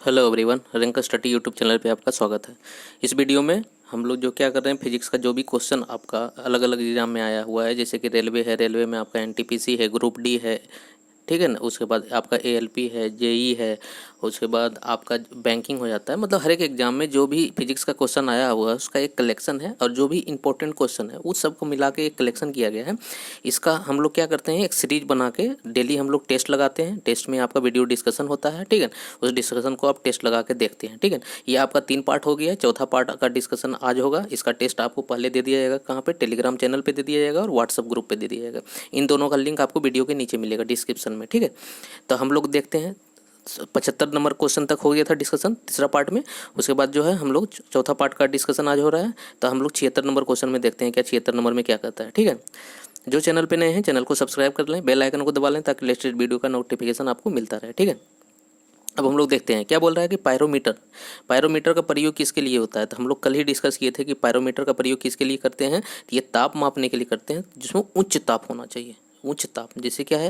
Hello everyone, rank study YouTube channel पे आपका स्वागत है। इस वीडियो में हम लोग जो क्या कर रहे हैं, फिजिक्स का जो भी क्वेश्चन आपका अलग अलग एग्जाम में आया हुआ है, जैसे कि रेलवे है, रेलवे में आपका एनटीपीसी है, ग्रुप डी है, ठीक है ना। उसके बाद आपका एएलपी है, जेई है, उसके बाद आपका बैंकिंग हो जाता है। मतलब हर एक एग्जाम में जो भी फिजिक्स का क्वेश्चन आया हुआ है उसका एक कलेक्शन है, और जो भी इंपॉर्टेंट क्वेश्चन है उस सबको मिला के एक कलेक्शन किया गया है। इसका हम लोग क्या करते हैं, एक सीरीज बना के डेली हम लोग टेस्ट लगाते हैं। टेस्ट में आपका वीडियो डिस्कशन होता है, ठीक है। उस डिस्कशन को आप टेस्ट लगा के देखते हैं, ठीक है। ये आपका 3 पार्ट हो गया है। चौथा पार्ट का डिस्कशन आज होगा। इसका टेस्ट आपको पहले दे दिया जाएगा, कहाँ पे, टेलीग्राम चैनल पे दे दिया जाएगा और व्हाट्सअप ग्रुप पे दे दिया जाएगा। इन दोनों का लिंक आपको वीडियो के नीचे मिलेगा डिस्क्रिप्शन में, ठीक है। तो हम लोग देखते हैं, 75 नंबर क्वेश्चन तक हो गया था डिस्कशन तीसरा पार्ट में। उसके बाद जो है हम लोग चौथा पार्ट का डिस्कशन आज हो रहा है। तो हम लोग 76 नंबर क्वेश्चन में देखते हैं क्या 76 नंबर में क्या कहता है, ठीक है। जो चैनल पे नए हैं चैनल को सब्सक्राइब कर लें, बेल आइकन को दबा लें ताकि लेटेस्ट वीडियो का नोटिफिकेशन आपको मिलता रहे, ठीक है। अब हम लोग देखते हैं क्या बोल रहा है कि पायरोमीटर। पायरोमीटर का प्रयोग किसके लिए होता है। तो हम लोग कल ही डिस्कस किए थे कि पायरोमीटर का प्रयोग किसके लिए करते हैं। तो ये ताप मापने के लिए करते हैं, जिसमें उच्च ताप होना चाहिए। उच्च ताप जैसे क्या है,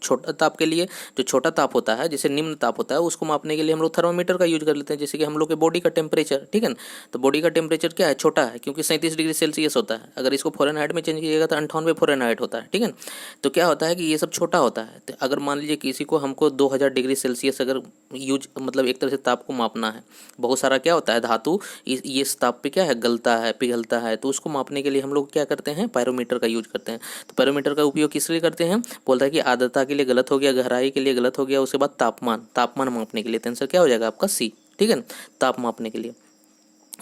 छोटा ताप के लिए जो छोटा ताप होता है, जैसे निम्न ताप होता है, उसको मापने के लिए हम लोग थर्मामीटर का यूज कर लेते हैं। जैसे कि हम लोग के बॉडी का टेम्परेचर, ठीक है ना। तो बॉडी का टेम्परेचर क्या है, छोटा है, क्योंकि 37 डिग्री सेल्सियस होता है। अगर इसको फ़ारेनहाइट में चेंज कीजिएगा तो 98 फ़ारेनहाइट होता है, ठीक है। तो क्या होता है कि ये सब छोटा होता है। तो अगर मान लीजिए किसी को हमको 2000 डिग्री सेल्सियस अगर यूज मतलब एक तरह से ताप को मापना है, बहुत सारा क्या होता है धातु ये इस ताप पे क्या है, गलता है, पिघलता है। तो उसको मापने के लिए हम लोग क्या करते हैं, पायरोमीटर का यूज करते हैं। तो पायरोमीटर का उपयोग किस लिए करते हैं, बोलता है कि आर्द्रता के लिए गलत हो गया, गहराई के लिए गलत हो गया। उसके बाद तापमान मापने के लिए। तो आंसर क्या हो जाएगा आपका सी, ठीक है ना, ताप मापने के लिए।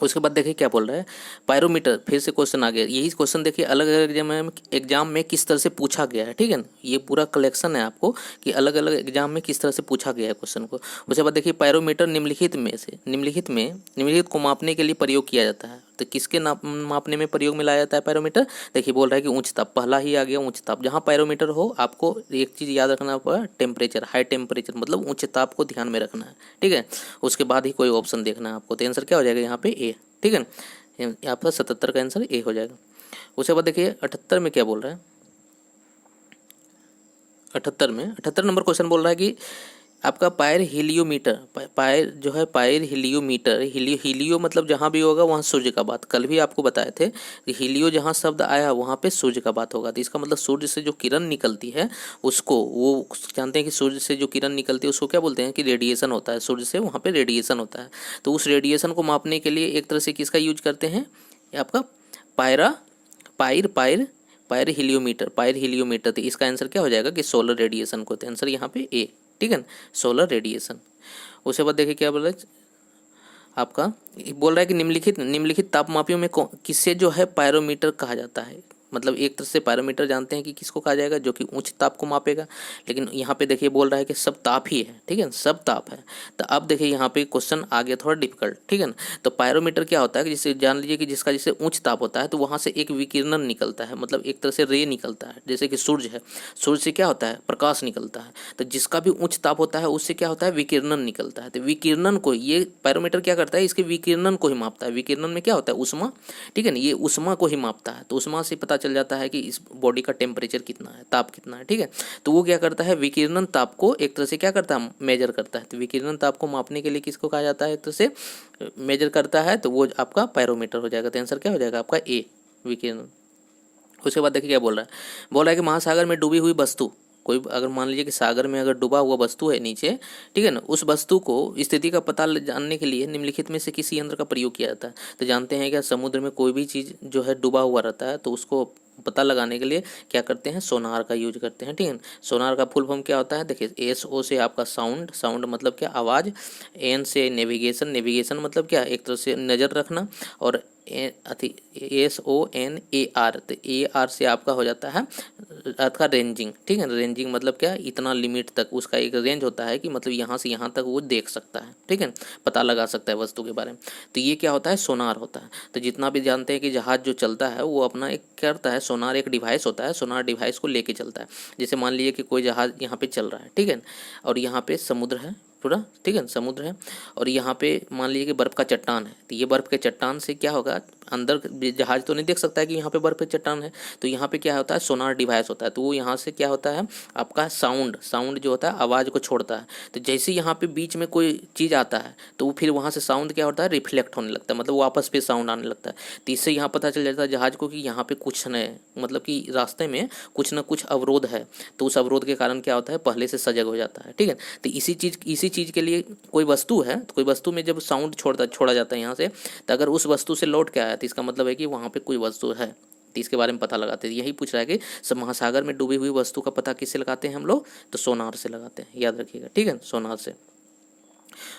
उसके बाद देखिए क्या बोल रहा है, पायरोमीटर, फिर से क्वेश्चन आ गया। यही क्वेश्चन देखिए अलग अलग एग्जाम में किस तरह से पूछा गया है, ठीक है ना। ये पूरा कलेक्शन है आपको कि अलग अलग एग्जाम में किस तरह से पूछा गया है क्वेश्चन को। उसके बाद देखिए पायरोमीटर निम्नलिखित को मापने के लिए प्रयोग किया जाता है। तो किसके मापने में प्रयोग में लाया जाता है पायरोमीटर। देखिए बोल रहा है कि उच्च ताप, पहला ही आ गया उच्च ताप। जहाँ पायरोमीटर हो आपको एक चीज़ याद रखना पड़ा, टेम्परेचर, हाई टेम्परेचर मतलब उच्च ताप को ध्यान में रखना है, ठीक है। उसके बाद ही कोई ऑप्शन देखना है आपको। तो आंसर क्या हो जाएगा यहाँ पे ए, ठीक है ना। यहाँ पर 77 का आंसर ए हो जाएगा। उसके बाद देखिए 78 में क्या बोल रहा है। 78 नंबर क्वेश्चन बोल रहा है कि आपका पायर हिलियोमीटर, पायर जो है पायर हिलियोमीटर, हिलियो मतलब जहाँ भी होगा वहाँ सूर्य का बात। कल भी आपको बताए थे कि हिलियो जहाँ शब्द आया वहाँ पे सूर्य का बात होगा। तो इसका मतलब सूर्य से जो किरण निकलती है उसको, वो जानते हैं कि सूर्य से जो किरण निकलती है उसको क्या बोलते हैं कि रेडिएशन होता है। सूर्य से वहाँ पे रेडिएशन होता है। तो उस रेडिएशन को मापने के लिए एक तरह से किसका यूज करते हैं, ये आपका पायरा पायर पायर पायर हिलियोमीटर। तो इसका आंसर क्या हो जाएगा कि सोलर रेडिएशन को। तो आंसर यहाँ पे ए, ठीक है ना, सोलर रेडिएशन। उसके बाद देखिए क्या बोल रहा है आपका, बोल रहा है कि निम्नलिखित तापमापियों में किससे जो है पायरोमीटर कहा जाता है। मतलब एक तरह से पायरोमीटर जानते हैं कि किसको कहा जाएगा, जो कि उच्च ताप को मापेगा। लेकिन यहाँ पे देखिए बोल रहा है कि सब ताप ही है, ठीक है, सब ताप है। तो अब देखिए यहाँ पे क्वेश्चन आ गया थोड़ा डिफिकल्ट, ठीक है ना। तो पायरोमीटर क्या होता है कि जिसे जान लीजिए कि जिसका जैसे उच्च ताप होता है तो वहाँ से एक विकिरण निकलता है, मतलब एक तरह से रे निकलता है। जैसे कि सूर्य है, सूर्य से क्या होता है, प्रकाश निकलता है। तो जिसका भी उच्च ताप होता है उससे क्या होता है, विकिरण निकलता है। तो विकिरण को ये पायरोमीटर क्या करता है, इसके विकिरण को ही मापता है। विकिरण में क्या होता है, ऊष्मा, ठीक है ना, ये ऊष्मा को ही मापता है। तो ऊष्मा से पता चल जाता है कि इस बॉडी का टेम्परेचर कितना है, ताप कितना है, ठीक है। तो वो क्या करता है, विकिरण ताप को एक तरह से क्या करता है, मेजर करता है। तो विकिरण ताप को मापने के लिए किसको कहा जाता है, एक तरह से मेजर करता है। तो वो आपका पायरोमीटर हो जाएगा। तो आंसर क्या हो जाएगा आपका ए, विकिरण। उसके बाद देखिए क्या बोल रहा है कि महासागर में डूबी हुई वस्तु, कोई अगर मान लीजिए कि सागर में अगर डूबा हुआ वस्तु है नीचे, ठीक है ना, उस वस्तु को स्थिति का पता जानने के लिए निम्नलिखित में से किसी यंत्र का प्रयोग किया जाता है। तो जानते हैं क्या, समुद्र में कोई भी चीज़ जो है डूबा हुआ रहता है तो उसको पता लगाने के लिए क्या करते हैं, सोनार का यूज करते हैं, ठीक है। सोनार का फुल फॉर्म क्या होता है, देखिए एस ओ से आपका साउंड मतलब क्या, आवाज़। एन से नेविगेशन मतलब क्या, एक तरह से नज़र रखना। और SONAR, तो AR से आपका हो जाता है अर्थ का रेंजिंग, ठीक है। रेंजिंग मतलब क्या, इतना लिमिट तक उसका एक रेंज होता है कि मतलब यहाँ से यहाँ तक वो देख सकता है, ठीक है, पता लगा सकता है वस्तु के बारे में। तो ये क्या होता है, सोनार होता है। तो जितना भी जानते हैं कि जहाज़ जो चलता है वो अपना एक करता है, सोनार एक डिवाइस होता है, सोनार डिवाइस को लेके चलता है। जैसे मान लीजिए कि कोई जहाज़ यहाँ पे चल रहा है, ठीक है, और यहाँ पे समुद्र है पूरा, ठीक है, समुद्र है। और यहाँ पे मान लीजिए कि बर्फ़ का चट्टान है। तो ये बर्फ़ के चट्टान से क्या होगा, अंदर जहाज तो नहीं देख सकता है कि यहाँ पे बर्फ पे चट्टान है, तो यहाँ पे क्या होता है, सोनार डिवाइस होता है। तो वो यहाँ से क्या होता है, आपका साउंड जो होता है आवाज़ को छोड़ता है। तो जैसे यहाँ पे बीच में कोई चीज़ आता है तो वो फिर वहाँ से साउंड क्या होता है, रिफ्लेक्ट होने लगता है, मतलब वापस पे साउंड आने लगता है। तो इससे यहाँ पता चल जाता है जहाज को कि यहाँ पे कुछ नहीं, मतलब कि रास्ते में कुछ ना कुछ अवरोध है। तो उस अवरोध के कारण क्या होता है, पहले से सजग हो जाता है। ठीक है, तो इसी चीज़ के लिए कोई वस्तु है, तो कोई वस्तु में जब साउंड छोड़ा जाता है यहाँ से, तो अगर उस वस्तु से लौट के आया तो इसका मतलब है कि वहाँ पे कोई वस्तु है। तो इसके बारे में पता लगाते हैं। यही पूछ रहा है कि सब महासागर में डूबी हुई वस्तु का पता किससे लगाते हैं हम लोग, तो सोनार से लगाते हैं, याद रखिएगा। ठीक है, सोनार से।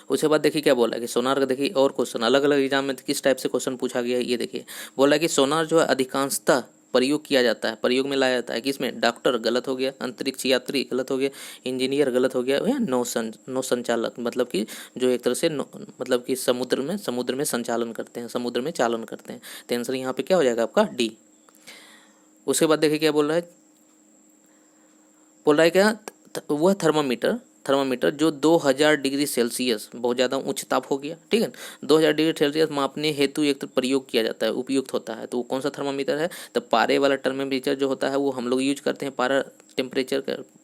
उसके बाद देखिए क्या बोला है कि सोनार का, देखिए और क्वेश्चन अलग अलग एग्जाम में किस टाइप से क्वेश्चन पूछा गया है, ये देखिए। बोला है कि सोनार जो है अधिकांशतः प्रयोग किया जाता है, प्रयोग में लाया जाता है किसमें, डॉक्टर गलत हो गया, अंतरिक्ष यात्री गलत हो गया, इंजीनियर गलत हो गया, या नौ संचालक, मतलब कि जो एक तरह से मतलब कि समुद्र में संचालन करते हैं, समुद्र में चालन करते हैं। तो आंसर यहाँ पे क्या हो जाएगा आपका डी। उसके बाद देखिए क्या बोल रहा है क्या, वह थर्मामीटर जो 2000 डिग्री सेल्सियस, बहुत ज़्यादा उच्च ताप हो गया, ठीक है, 2000 डिग्री सेल्सियस मापने हेतु एक तो प्रयोग किया जाता है, उपयुक्त होता है। तो वो कौन सा थर्मामीटर है, तो पारे वाला थर्मामीटर जो होता है वो हम लोग यूज करते हैं।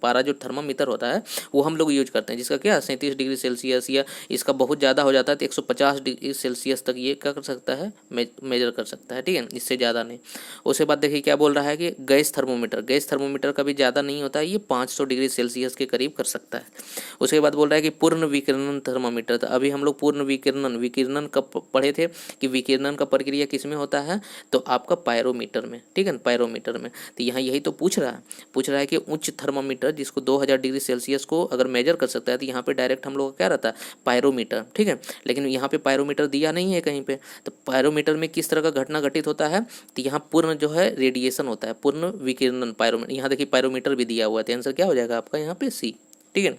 पारा जो थर्मामीटर होता है वो हम लोग यूज करते हैं, जिसका क्या 37 डिग्री सेल्सियस, या इसका बहुत ज़्यादा हो जाता है तो 150 डिग्री सेल्सियस तक ये क्या कर सकता है, मेजर कर सकता है। ठीक है, इससे ज़्यादा नहीं। उसके बाद देखिए क्या बोल रहा है कि गैस थर्मोमीटर का भी ज़्यादा नहीं होता है, ये 500 डिग्री सेल्सियस के करीब कर सकता है। उसके बाद बोल रहा है कि पूर्ण विकिरण थर्मामीटर। तो अभी हम लोग पूर्ण विकिरण कब पढ़े थे कि विकिरण का प्रक्रिया किस में होता है, तो आपका पायरोमीटर में। ठीक है, पायरोमीटर में। तो यहाँ यही तो पूछ रहा है कि उच्च थर्मामीटर जिसको 2000 डिग्री सेल्सियस को अगर मेजर कर सकता है, तो यहाँ पे डायरेक्ट हम लोग का क्या रहता है, पायरोमीटर। ठीक है, लेकिन यहाँ पे पायरोमीटर दिया नहीं है कहीं पे। तो पायरोमीटर में किस तरह का घटना घटित होता है, तो यहाँ पूर्ण जो है रेडिएशन होता है, पूर्ण विकिरण पायरोमीटर। यहाँ देखिए पायरोमीटर भी दिया हुआ है, तो आंसर क्या हो जाएगा आपका यहाँ पे सी। ठीक है,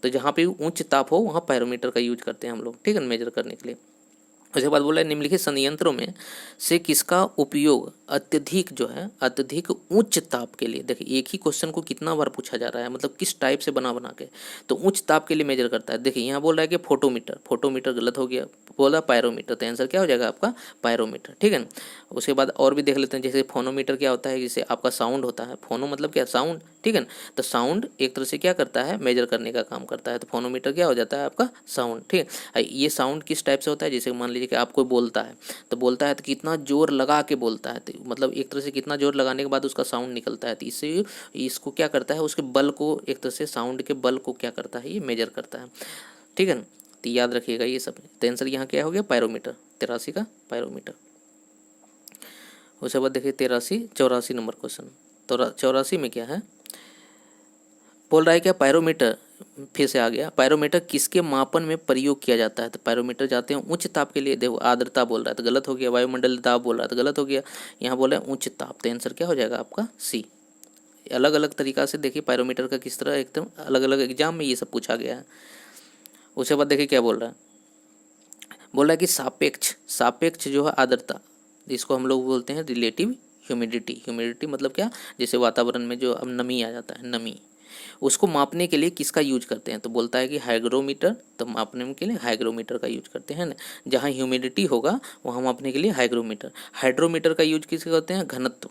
तो जहाँ पे उच्च ताप हो वहाँ पायरोमीटर का यूज करते हैं हम लोग। ठीक है, मेजर करने के लिए। उसके बाद बोला है निम्नलिखित संयंत्रों में से किसका उपयोग अत्यधिक उच्च ताप के लिए। देखिए एक ही क्वेश्चन को कितना बार पूछा जा रहा है, मतलब किस टाइप से बना के, तो उच्च ताप के लिए मेजर करता है। देखिए यहाँ बोल रहा है कि फोटोमीटर गलत हो गया, बोला पायरोमीटर, तो आंसर क्या हो जाएगा आपका पायरोमीटर। ठीक है, उसके बाद और भी देख लेते हैं। जैसे फोनोमीटर क्या होता है, जैसे आपका साउंड होता है, फोनो मतलब क्या, साउंड। ठीक है, तो साउंड एक तरह से क्या करता है, मेजर करने का काम करता है। तो फोनोमीटर क्या हो जाता है आपका साउंड। ठीक है, ये साउंड किस टाइप से होता है, जैसे मान लीजिए कि आप कोई बोलता है तो कितना जोर लगा के बोलता है, तो मतलब एक तरह से कितना जोर लगाने के बाद उसका साउंड निकलता है। तो इससे इसको क्या करता है, उसके बल को, एक तरह से साउंड के बल को क्या करता है, ये मेजर करता है। ठीक है, तो याद रखिएगा ये सब। तो आंसर यहाँ क्या हो गया, पायरोमीटर, 83 का पायरोमीटर। उसके बाद देखिए 84 नंबर क्वेश्चन। तो 84 में क्या है, बोल रहा है क्या, पायरोमीटर फिर से आ गया, पायरोमीटर किसके मापन में प्रयोग किया जाता है। तो पायरोमीटर जाते हैं उच्च ताप के लिए। देखो आर्द्रता बोल रहा है तो गलत हो गया, वायुमंडल दाब बोल रहा है तो गलत हो गया, यहाँ बोला है उच्च ताप। तो आंसर क्या हो जाएगा आपका सी। अलग अलग तरीका से देखिए पायरोमीटर का किस तरह एकदम अलग अलग एग्जाम में ये सब पूछा गया है। उसके बाद देखिए क्या बोल रहा है कि सापेक्ष जो है आर्द्रता, इसको हम लोग बोलते हैं रिलेटिव ह्यूमिडिटी मतलब क्या, जैसे वातावरण में जो अब नमी आ जाता है, नमी, उसको मापने के लिए किसका यूज करते हैं। तो बोलता है कि हाइग्रोमीटर। तो मापने के लिए हाइग्रोमीटर का यूज करते हैं ना, जहाँ ह्यूमिडिटी होगा वहाँ मापने के लिए हाइग्रोमीटर। हाइड्रोमीटर का यूज किसके करते हैं, घनत्व।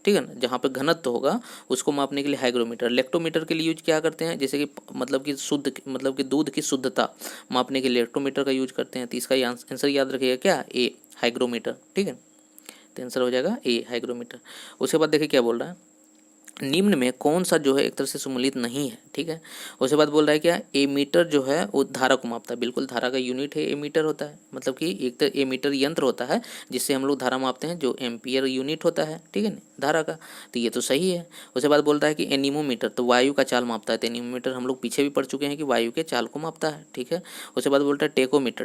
ठीक है ना, जहाँ पे घनत्व होगा उसको मापने के लिए हाइग्रोमीटर। लेक्टोमीटर के लिए यूज क्या करते हैं, जैसे कि मतलब कि दूध की शुद्धता मापने के लिए लेक्टोमीटर का यूज करते हैं। तो इसका आंसर याद रखिएगा क्या, ए, हाइग्रोमीटर। ठीक है, तो आंसर हो जाएगा ए, हाइग्रोमीटर। उसके बाद देखिए क्या बोल रहा है, निम्न में कौन सा जो है एक तरह से सम्मिलित नहीं है। ठीक है, उसके बाद बोल रहा है क्या, एमीटर जो है वो धारा को मापता है। बिल्कुल, धारा का यूनिट है एमीटर होता है, मतलब कि एक तरह एमीटर यंत्र होता है जिससे हम लोग धारा मापते हैं, जो एम्पियर यूनिट होता है। ठीक है ना, धारा का। तो ये तो सही है। उसके बाद बोलता है कि एनीमोमीटर तो वायु का चाल मापता है। तो एनीमोमीटर हम लोग पीछे भी पढ़ चुके हैं कि वायु के चाल को मापता है। ठीक है, उसके बाद बोलता है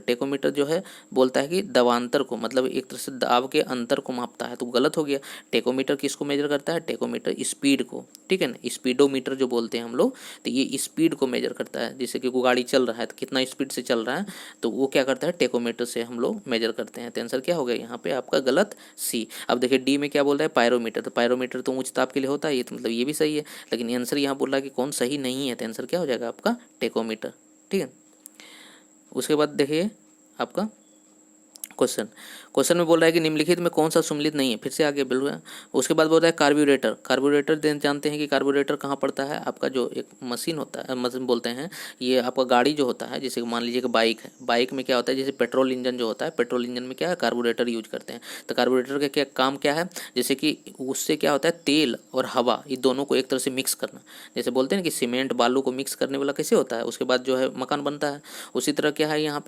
टेकोमीटर जो है बोलता है कि दबांतर को, मतलब एक तरह से दाब के अंतर को मापता है। तो गलत हो गया। टेकोमीटर किसको मेजर करता है, टेकोमीटर स्पीड को। ठीक है ना, स्पीडोमीटर जो बोलते हैं हम लोग, तो ये स्पीड को मेजर करता है। जैसे कि कोई गाड़ी चल रहा है तो कितना स्पीड से चल रहा है, तो वो क्या करता है, टेकोमीटर से हम लोग मेजर करते हैं। तो आंसर क्या हो गया यहाँ पे आपका गलत, सी। अब देखिए डी में क्या बोल रहा है, पायरोमीटर। तो पायरोमीटर तो उच्च ताप के लिए होता है, ये तो मतलब ये भी सही है, लेकिन आंसर यहाँ बोल रहा है कि कौन सही नहीं है। तो आंसर क्या हो जाएगा आपका, टेकोमीटर। ठीक है, उसके बाद देखिए आपका क्वेश्चन क्वेश्चन में बोल रहा है कि निम्नलिखित में कौन सा सम्मिलित नहीं है, फिर से आगे बोल रहा है। उसके बाद बोल रहा है कार्बोरेटर। कार्बोरेटर जानते हैं कि कार्बोरेटर कहाँ पड़ता है, आपका जो एक मशीन होता है, मशीन बोलते हैं, ये आपका गाड़ी जो होता है, जैसे मान लीजिए कि बाइक है, बाइक में क्या होता है, जैसे पेट्रोल इंजन जो होता है, पेट्रोल इंजन में क्या है, कार्बोरेटर यूज करते हैं। तो कार्बोरेटर का क्या काम क्या है, जैसे कि उससे क्या होता है, तेल और हवा ये दोनों को एक तरह से मिक्स करना। जैसे बोलते हैं कि सीमेंट बालू को मिक्स करने वाला कैसे होता है, उसके बाद जो है मकान बनता है, उसी तरह क्या है यहाँ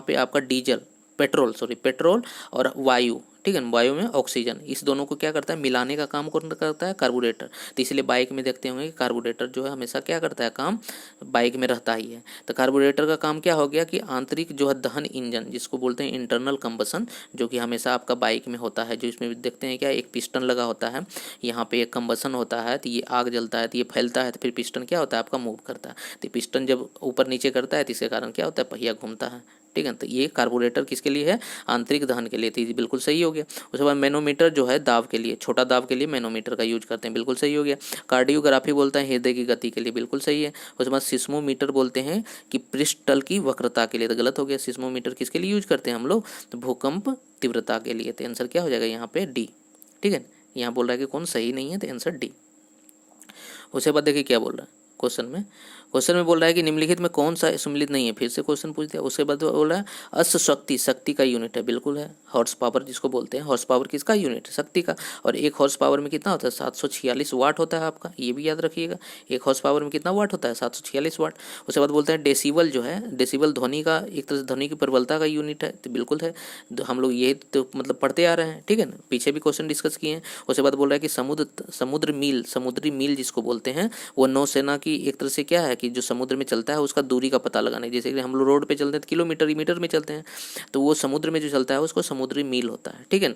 पे आपका डीजल पेट्रोल और वायु, ठीक है, वायु में ऑक्सीजन, इस दोनों को क्या करता है, मिलाने का काम कौन करता है, कार्बोरेटर। तो इसलिए बाइक में देखते होंगे कि कार्बोरेटर जो है हमेशा क्या करता है, काम बाइक में रहता ही है। तो कार्बोरेटर का काम क्या हो गया कि आंतरिक जो है दहन इंजन, जिसको बोलते हैं इंटरनल कंबसन, जो कि हमेशा आपका बाइक में होता है, जो इसमें देखते हैं क्या एक पिस्टन लगा होता है, यहाँ पे एक कंबसन होता है, तो ये आग जलता है, तो ये फैलता है, तो फिर पिस्टन क्या होता है आपका मूव करता है। तो पिस्टन जब ऊपर नीचे करता है तो इसके कारण क्या होता है, पहिया घूमता है, ठीक है। तो ये कार्बोरेटर किसके लिए है, आंतरिक दहन के लिए, तो ये बिल्कुल सही हो गया। उसके बाद मैनोमीटर जो है दाब के लिए, छोटा दाब के लिए मैनोमीटर का यूज करते हैं, बिल्कुल सही हो गया। कार्डियोग्राफी बोलता है हृदय की गति के लिए, बिल्कुल सही है। उसके बाद सिस्मोमीटर बोलते हैं कि पृष्ठतल की वक्रता के लिए, तो गलत हो गया। सिस्मोमीटर किसके लिए यूज करते हैं हम लोग, तो भूकंप तीव्रता के लिए। तो आंसर क्या हो जाएगा यहाँ पे डी, ठीक है। यहाँ बोल रहा है कि कौन सही नहीं है, तो आंसर डी। उसके बाद देखिए क्या बोल रहा है क्वेश्चन में बोल रहा है कि निम्नलिखित में कौन सा सम्मिलित नहीं है, फिर से क्वेश्चन पूछ दिया। उसके बाद बोल रहा है अश्व शक्ति, शक्ति का यूनिट है, बिल्कुल है। हॉर्स पावर जिसको बोलते हैं, हॉर्स पावर किसका यूनिट है, शक्ति का। और एक हॉर्स पावर में कितना होता है, 746 वाट होता है आपका, ये भी याद रखिएगा। एक हॉर्स पावर में कितना वाट होता है, 746 वाट। उसके बाद बोलते हैं डेसिबल जो है, डेसिबल ध्वनि का एक तरह से ध्वनि की प्रबलता का यूनिट है, तो बिल्कुल है। हम लोग ये तो मतलब पढ़ते आ रहे हैं, ठीक है ना, पीछे भी क्वेश्चन डिस्कस किए हैं। उसके बाद बोल रहा है कि समुद्री मील जिसको बोलते हैं, वो नौसेना की एक तरह से क्या है कि जो समुद्र में चलता है उसका दूरी का पता लगाना है। जैसे कि हम लोग रोड पे चलते हैं तो किलोमीटर मीटर में चलते हैं, तो वो समुद्र में जो चलता है उसको समुद्री मील होता है, ठीक है।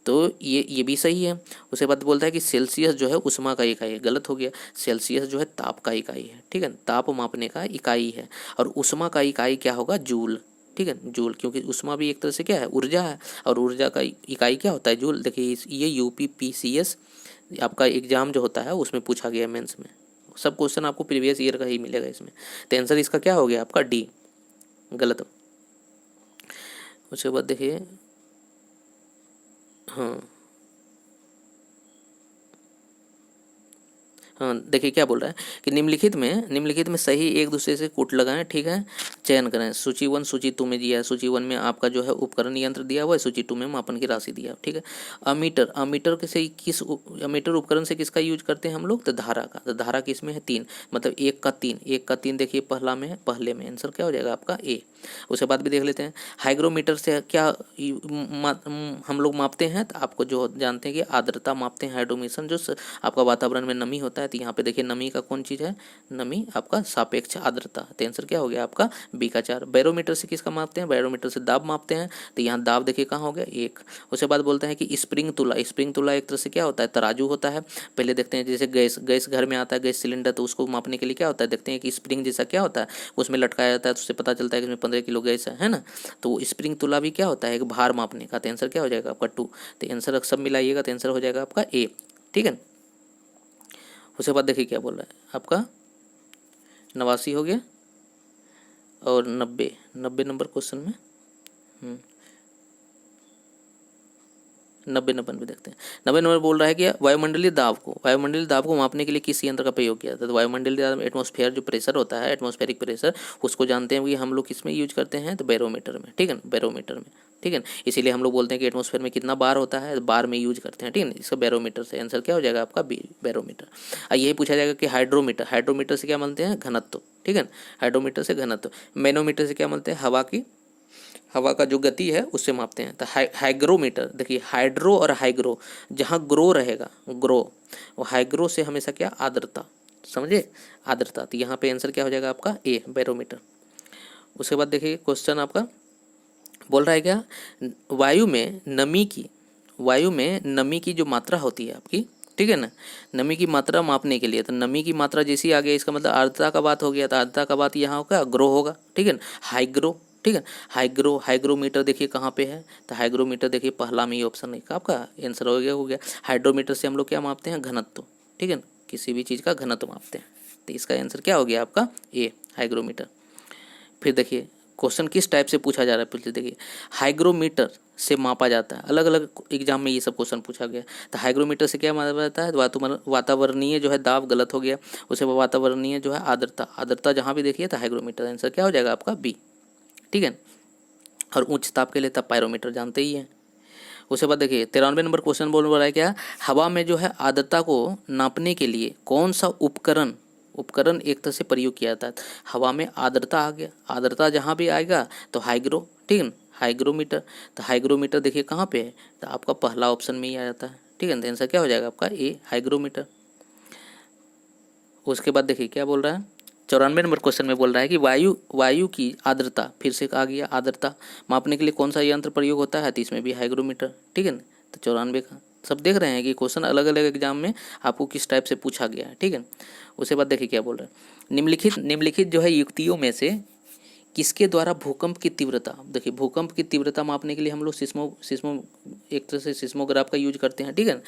तो ये भी सही है। उसके बाद बोलता है कि सेल्सियस जो है उष्मा का इकाई है, गलत हो गया। सेल्सियस जो है ताप का इकाई है, ठीक है, ताप मापने का इकाई है। और उष्मा का इकाई क्या होगा, जूल, ठीक है, जूल, क्योंकि उष्मा भी एक तरह से क्या है, ऊर्जा है, और ऊर्जा का इकाई क्या होता है, जूल। देखिए ये UPPCS आपका एग्जाम जो होता है उसमें पूछा गया मेंस में, सब क्वेश्चन आपको प्रीवियस ईयर का ही मिलेगा इसमें। तो आंसर इसका क्या हो गया आपका डी, गलत। उसके बाद देखिए, हाँ देखिए क्या बोल रहा है कि निम्नलिखित में सही एक दूसरे से कूट लगाएं, ठीक है, चयन करें। सूची 1 सूची 2 में दिया है, सूची 1 में आपका जो है उपकरण यंत्र दिया हुआ है, सूची 2 में मापन की राशि दिया है, ठीक है। अमीटर के से अमीटर उपकरण से किसका यूज करते हैं हम लोग, तो धारा का। तो धारा किस में है, 3, मतलब 1 का 3 देखिए पहले में आंसर क्या हो जाएगा आपका ए। उसके बाद भी देख लेते हैं, हाइग्रोमीटर से क्या हम लोग मापते हैं, तो आपको जो जानते हैं कि आर्द्रता मापते हैं, हाइड्रोमीशन जो आपका वातावरण में नमी होता है। तो यहाँ पे देखिए नमी का कौन चीज़ है, नमी आपका सापेक्ष आर्द्रता। तो आंसर क्या हो गया आपका बी का 4। बैरोमीटर से किसका मापते हैं, बैरोमीटर से दाब मापते हैं। तो यहाँ दाब देखिए कहाँ हो गया 1। उसके बाद बोलते हैं कि स्प्रिंग तुला एक तरह से क्या होता है, तराजू होता है। पहले देखते हैं जैसे गैस घर में आता है, गैस सिलेंडर, तो उसको मापने के लिए क्या होता है, देखते हैं कि स्प्रिंग जैसा क्या होता है उसमें लटकाया जाता है, तो उससे पता चलता है कि इसमें 15 किलो गैस है ना। तो स्प्रिंग तुला भी क्या होता है, एक भार मापने का। तो आंसर क्या हो जाएगा आपका 2। तो आंसर सब मिलाइएगा तो आंसर हो जाएगा आपका ए, ठीक है। उसके बाद देखिए क्या बोल रहा है आपका 89 हो गया, और 90 नंबर क्वेश्चन में 90 नंबर देखते हैं। 90 नंबर बोल रहा है कि वायुमंडलीय दाब को मापने के लिए किस यंत्र का प्रयोग किया था। तो वायुमंडलीय दाब, एटमॉस्फेयर जो प्रेशर होता है, एटमॉस्फेरिक प्रेशर, उसको जानते हैं कि हम लोग किस में यूज करते हैं, तो बैरोमीटर में, ठीक है, बैरोमीटर में, ठीक है। इसीलिए हम लोग बोलते हैं कि एटमॉस्फेयर में कितना बार होता है, बार में यूज करते हैं, ठीक है। इसका बैरोमीटर से आंसर क्या हो जाएगा आपका बी, बैरोमीटर। यही पूछा जाएगा कि हाइड्रोमीटर से क्या मानते हैं, घनत्व, ठीक है, हाइड्रोमीटर से घनत्व। मैनोमीटर से क्या मानते हैं, हवा का जो गति है उससे मापते हैं। तो हाइग्रोमीटर, देखिए हाइड्रो और हाइग्रो, जहाँ ग्रो रहेगा, वो हाइग्रो से हमेशा क्या, आर्द्रता, समझे, आर्द्रता। तो यहाँ पे आंसर क्या हो जाएगा आपका ए, बैरोमीटर। उसके बाद देखिए क्वेश्चन आपका बोल रहा है क्या, वायु में नमी की जो मात्रा होती है आपकी, ठीक है ना, नमी की मात्रा मापने के लिए, तो नमी की मात्रा जैसी आ गई, इसका मतलब आर्द्रता का बात हो गया। तो आर्द्रता का बात यहाँ होगा ग्रो होगा, ठीक है ना, हाइग्रो, ठीक है। हाइग्रोमीटर देखिए कहाँ पे है, तो हाइग्रोमीटर देखिए पहला में ही ऑप्शन है आपका आंसर हो गया। हाइड्रोमीटर से हम लोग क्या मापते हैं, घनत्व, ठीक है ना, किसी भी चीज़ का घनत्व मापते हैं। तो इसका आंसर क्या हो गया आपका ए, हाइग्रोमीटर। फिर देखिए क्वेश्चन किस टाइप से पूछा जा रहा है पहले देखिए। हाइग्रोमीटर से मापा जाता है, अलग अलग एग्जाम में ये सब क्वेश्चन पूछा गया। तो हाइग्रोमीटर से क्या मापा जाता है, वातावरणीय जो है दाब, गलत हो गया। उसके बाद वातावरणीय जो है आर्द्रता, आर्द्रता जहाँ भी देखिए तो हाइग्रोमीटर, आंसर क्या हो जाएगा आपका बी, ठीक है। और उच्च ताप के लिए तब पायरोमीटर जानते ही हैं। उसके बाद देखिए 93 नंबर क्वेश्चन बोल रहा है क्या, हवा में जो है आर्द्रता को नापने के लिए कौन सा उपकरण एक तरह से प्रयोग किया जाता है। हवा में आर्द्रता आ गया, आर्द्रता जहाँ भी आएगा तो ठीक है, हाइग्रोमीटर। तो हाइग्रोमीटर देखिए कहाँ पे है, तो आपका पहला ऑप्शन में ही आ जाता है, ठीक है। आंसर क्या हो जाएगा आपका ए, हाइग्रोमीटर। उसके बाद देखिए क्या बोल रहा है, 94 नंबर क्वेश्चन में बोल रहा है कि वायु की आर्द्रता, फिर से आ गया आर्द्रता मापने के लिए कौन सा यंत्र प्रयोग होता है, तो इसमें भी हाइग्रोमीटर, ठीक है ना। तो 94 का सब देख रहे हैं कि क्वेश्चन अलग अलग एग्जाम में आपको किस टाइप से पूछा गया है, ठीक है। उसके बाद देखिए क्या बोल रहा है, निम्नलिखित जो है युक्तियों में से किसके द्वारा भूकंप की तीव्रता, देखिए भूकंप की तीव्रता मापने के लिए हम लोग सिस्मो एक तरह से सिस्मोग्राफ का यूज करते हैं, ठीक है।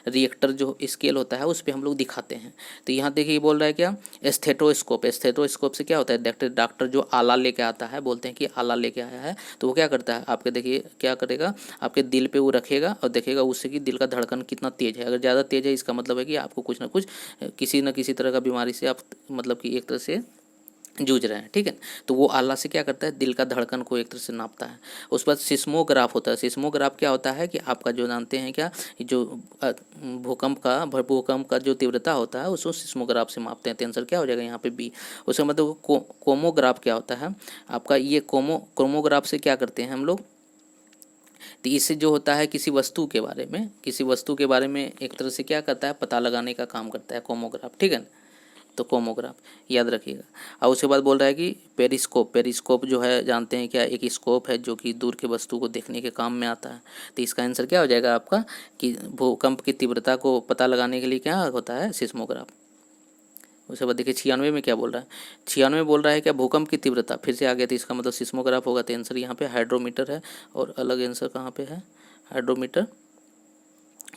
रिएक्टर जो स्केल होता है उस पर हम लोग दिखाते हैं। तो यहाँ देखिए बोल रहा है क्या, स्टेथोस्कोप से क्या होता है, डॉक्टर जो आला लेके आता है, बोलते हैं कि आला लेके आया है, तो वो क्या करता है आपके, देखिए क्या करेगा, आपके दिल पे वो रखेगा और देखेगा उससे कि दिल का धड़कन कितना तेज है। अगर ज़्यादा तेज है इसका मतलब है कि आपको कुछ ना कुछ किसी न किसी तरह का बीमारी से आप मतलब कि एक तरह से जूझ रहे हैं, ठीक है। तो वो आला से क्या करता है, दिल का धड़कन को एक तरह से नापता है। उस बाद सिस्मोग्राफ होता है। सिस्मोग्राफ क्या होता है कि आपका जो जानते हैं क्या, जो भूकंप का जो तीव्रता होता है उसको सिस्मोग्राफ से मापते हैं। तो आंसर क्या हो जाएगा यहाँ पे बी। उसका मतलब कोमोग्राफ क्या होता है आपका, ये क्रोमोग्राफ से क्या करते हैं हम लोग, तो इससे जो होता है किसी वस्तु के बारे में एक तरह से क्या करता है, पता लगाने का काम करता है कोमोग्राफ, ठीक है ना। तो कोमोग्राफ याद रखिएगा। और उसके बाद बोल रहा है कि पेरिस्कोप जो है जानते हैं क्या, एक स्कोप है जो कि दूर के वस्तु को देखने के काम में आता है। तो इसका आंसर क्या हो जाएगा आपका कि भूकंप की तीव्रता को पता लगाने के लिए क्या होता है, सिस्मोग्राफ। उसके बाद देखिए 96 में क्या बोल रहा है, 96 बोल रहा है क्या, भूकंप की तीव्रता फिर से आ गया, तो इसका मतलब सिस्मोग्राफ होगा। तो आंसर यहाँ पे हाइड्रोमीटर है, और अलग आंसर कहाँ पे है, हाइड्रोमीटर।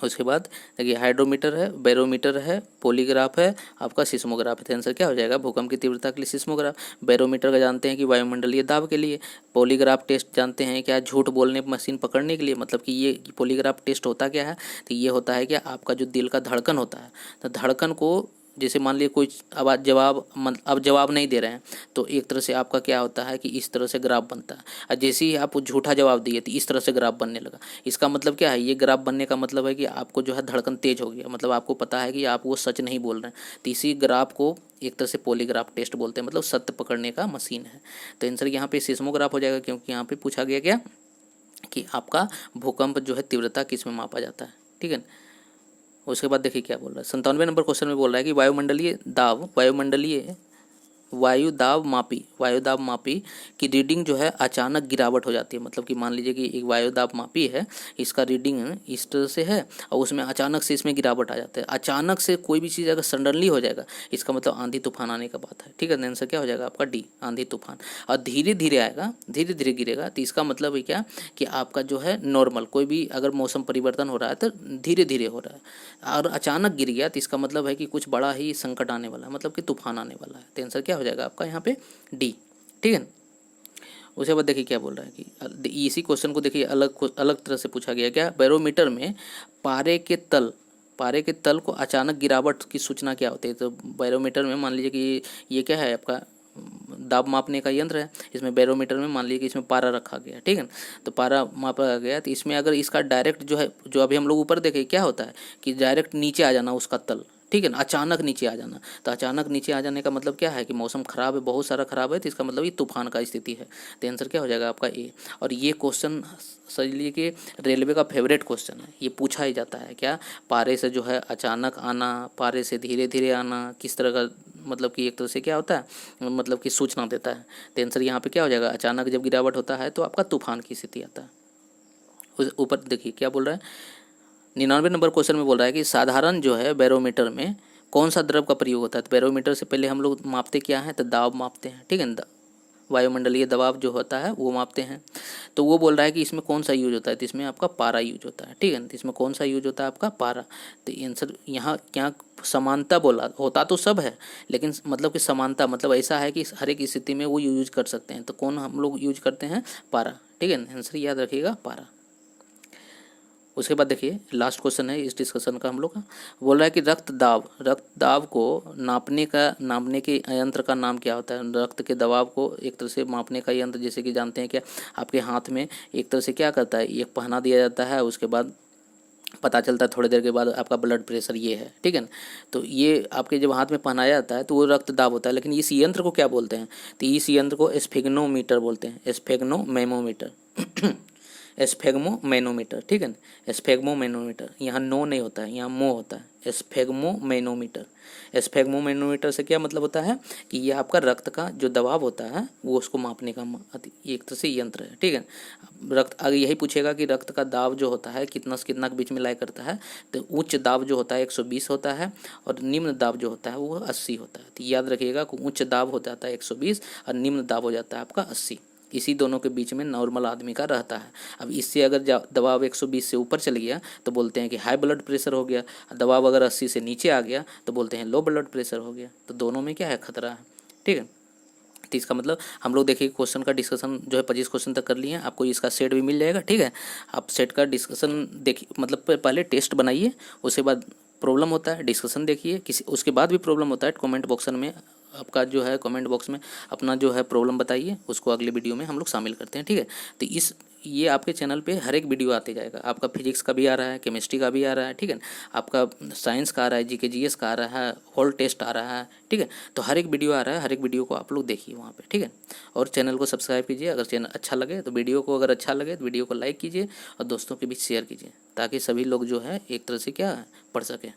उसके बाद देखिए हाइड्रोमीटर है, बैरोमीटर है, पॉलीग्राफ है, आपका सिस्मोग्राफ है। तो आंसर क्या हो जाएगा, भूकंप की तीव्रता के लिए सिस्मोग्राफ। बैरोमीटर का जानते हैं कि वायुमंडलीय दाब के लिए। पॉलीग्राफ टेस्ट जानते हैं क्या, झूठ बोलने मशीन पकड़ने के लिए। मतलब कि ये पॉलीग्राफ टेस्ट होता क्या है, तो ये होता है कि आपका जो दिल का धड़कन होता है, तो धड़कन को जैसे मान लीजिए कोई अब जवाब नहीं दे रहे हैं, तो एक तरह से आपका क्या होता है कि इस तरह से ग्राफ बनता है। और जैसे ही आप झूठा जवाब दिए तो इस तरह से ग्राफ बनने लगा। इसका मतलब क्या है, ये ग्राफ बनने का मतलब है कि आपको जो है धड़कन तेज हो गया, मतलब आपको पता है कि आप वो सच नहीं बोल रहे हैं। तो इसी ग्राफ को एक तरह से पॉलीग्राफ टेस्ट बोलते हैं, मतलब सत्य पकड़ने का मशीन है। तो आंसर यहाँ पे सिस्मोग्राफ हो जाएगा, क्योंकि यहाँ पे पूछा गया क्या कि आपका भूकंप जो है तीव्रता किस में मापा जाता है, ठीक है। उसके बाद देखिए क्या बोल रहा है, 97 नंबर क्वेश्चन में बोल रहा है कि वायु दाब मापी की रीडिंग जो है अचानक गिरावट हो जाती है। मतलब कि मान लीजिए कि एक वायु दाब मापी है, इसका रीडिंग इस तरह से है और उसमें अचानक से इसमें गिरावट आ जाता है। अचानक से कोई भी चीज़ अगर सडनली हो जाएगा, इसका मतलब आंधी तूफान आने का बात है, ठीक है। आंसर क्या हो जाएगा आपका डी, आंधी तूफान। और धीरे धीरे आएगा, धीरे धीरे गिरेगा, तो इसका मतलब है क्या कि आपका जो है नॉर्मल, कोई भी अगर मौसम परिवर्तन हो रहा है तो धीरे धीरे हो रहा है। और अचानक गिर गया तो इसका मतलब है कि कुछ बड़ा ही संकट आने वाला है, मतलब कि तूफान आने वाला है। तो आंसर क्या हो जाएगा आपका यहाँ पे डी, ठीक है। उसके बाद देखिए क्या बोल रहा है कि इसी क्वेश्चन को देखिए अलग तरह से पूछा गया, क्या बैरोमीटर में पारे के तल को अचानक गिरावट की सूचना क्या होती है। तो बैरोमीटर में मान लीजिए कि ये क्या है आपका दाब मापने का यंत्र है, इसमें बैरोमीटर में मान लीजिए कि इसमें पारा रखा गया, ठीक है। तो पारा मापा गया, तो इसमें अगर इसका डायरेक्ट जो है, जो अभी हम लोग ऊपर देखे क्या होता है कि डायरेक्ट नीचे आ जाना उसका तल, ठीक है ना, अचानक नीचे आ जाना। तो अचानक नीचे आ जाने का मतलब क्या है कि मौसम खराब है, बहुत सारा खराब है, तो इसका मतलब ये तूफान का स्थिति है। तो आंसर क्या हो जाएगा आपका ए। और ये क्वेश्चन समझ लीजिए कि रेलवे का फेवरेट क्वेश्चन है, ये पूछा ही जाता है क्या, पारे से जो है अचानक आना, पारे से धीरे धीरे आना, किस तरह का मतलब कि एक तरह से क्या होता है, मतलब कि सूचना देता है। तो आंसर यहाँ पे क्या हो जाएगा, अचानक जब गिरावट होता है तो आपका तूफान की स्थिति आता है। उस ऊपर देखिए क्या बोल रहा है, 99 नंबर क्वेश्चन में बोल रहा है कि साधारण जो है बैरोमीटर में कौन सा द्रव का प्रयोग होता है। तो बैरोमीटर से पहले हम लोग मापते क्या है, तो दाब मापते हैं, ठीक है। वायुमंडलीय दबाव जो होता है वो मापते हैं। तो वो बोल रहा है कि इसमें कौन सा यूज होता है, तो इसमें आपका पारा यूज होता है, ठीक है। तो इसमें कौन सा यूज होता है आपका पारा। तो आंसर यहाँ क्या समानता बोला, होता तो सब है लेकिन मतलब कि समानता मतलब ऐसा है कि हर एक स्थिति में वो यूज कर सकते हैं। तो कौन हम लोग यूज करते हैं, पारा, ठीक है। आंसर याद रखिएगा पारा। उसके बाद देखिए लास्ट क्वेश्चन है इस डिस्कशन का हम लोग का, बोल रहा है कि रक्त दाब को नापने के यंत्र का नाम क्या होता है। रक्त के दबाव को एक तरह से मापने का यंत्र, जैसे कि जानते हैं क्या, आपके हाथ में एक तरह से क्या करता है, एक पहना दिया जाता है, उसके बाद पता चलता है थोड़ी देर के बाद आपका ब्लड प्रेशर ये है, ठीक है ना। तो ये आपके जब हाथ में पहनाया जाता है तो वो रक्त दाब होता है। लेकिन इस यंत्र को क्या बोलते हैं, तो इस यंत्र को स्फेग्नोमीटर बोलते हैं, स्फेग्नोमेमोमीटर स्फेग्मोमेनोमीटर, ठीक है ना। स्फेग्मोमेनोमीटर, यहाँ नो नहीं होता है, यहाँ मो होता है, स्फेग्मोमेनोमीटर। स्फेग्मोमेनोमीटर से क्या मतलब होता है कि ये आपका रक्त का जो दबाव होता है वो उसको मापने का एक तरह से यंत्र है, ठीक है। रक्त आगे यही पूछेगा कि रक्त का दाब जो होता है कितना से कितना के बीच में लाई करता है। तो उच्च दाब जो होता है 120 होता है और निम्न दाब जो होता है वो 80 होता है। तो याद रखिएगा कि उच्च दाब हो जाता है 120 और निम्न दाब हो जाता है आपका 80। इसी दोनों के बीच में नॉर्मल आदमी का रहता है। अब इससे अगर दबाव 120 से ऊपर चल गया तो बोलते हैं कि हाई ब्लड प्रेशर हो गया, दबाव अगर 80 से नीचे आ गया तो बोलते हैं लो ब्लड प्रेशर हो गया। तो दोनों में क्या है, खतरा है, ठीक है। तो इसका मतलब हम लोग देखिए क्वेश्चन का डिस्कशन जो है 25 क्वेश्चन तक कर लिए हैं। आपको इसका सेट भी मिल जाएगा, ठीक है। आप सेट का डिस्कशन देखिए, मतलब पहले टेस्ट बनाइए, उसके बाद प्रॉब्लम होता है डिस्कशन देखिए, किसी उसके बाद भी प्रॉब्लम होता है कमेंट बॉक्स में आपका जो है, कमेंट बॉक्स में अपना जो है प्रॉब्लम बताइए, उसको अगले वीडियो में हम लोग शामिल करते हैं, ठीक है। तो ये आपके चैनल पे हर एक वीडियो आते जाएगा। आपका फिजिक्स का भी आ रहा है, केमिस्ट्री का भी आ रहा है, ठीक है। आपका साइंस का आ रहा है, जीके जीएस का आ रहा है, होल टेस्ट आ रहा है, ठीक है। तो हर एक वीडियो आ रहा है, हर एक वीडियो को आप लोग देखिए वहाँ पे, ठीक है। और चैनल को सब्सक्राइब कीजिए। अगर चैनल अच्छा लगे तो वीडियो को, अगर अच्छा लगे तो वीडियो को लाइक कीजिए और दोस्तों के बीच शेयर कीजिए, ताकि सभी लोग जो है एक तरह से क्या पढ़ सकें।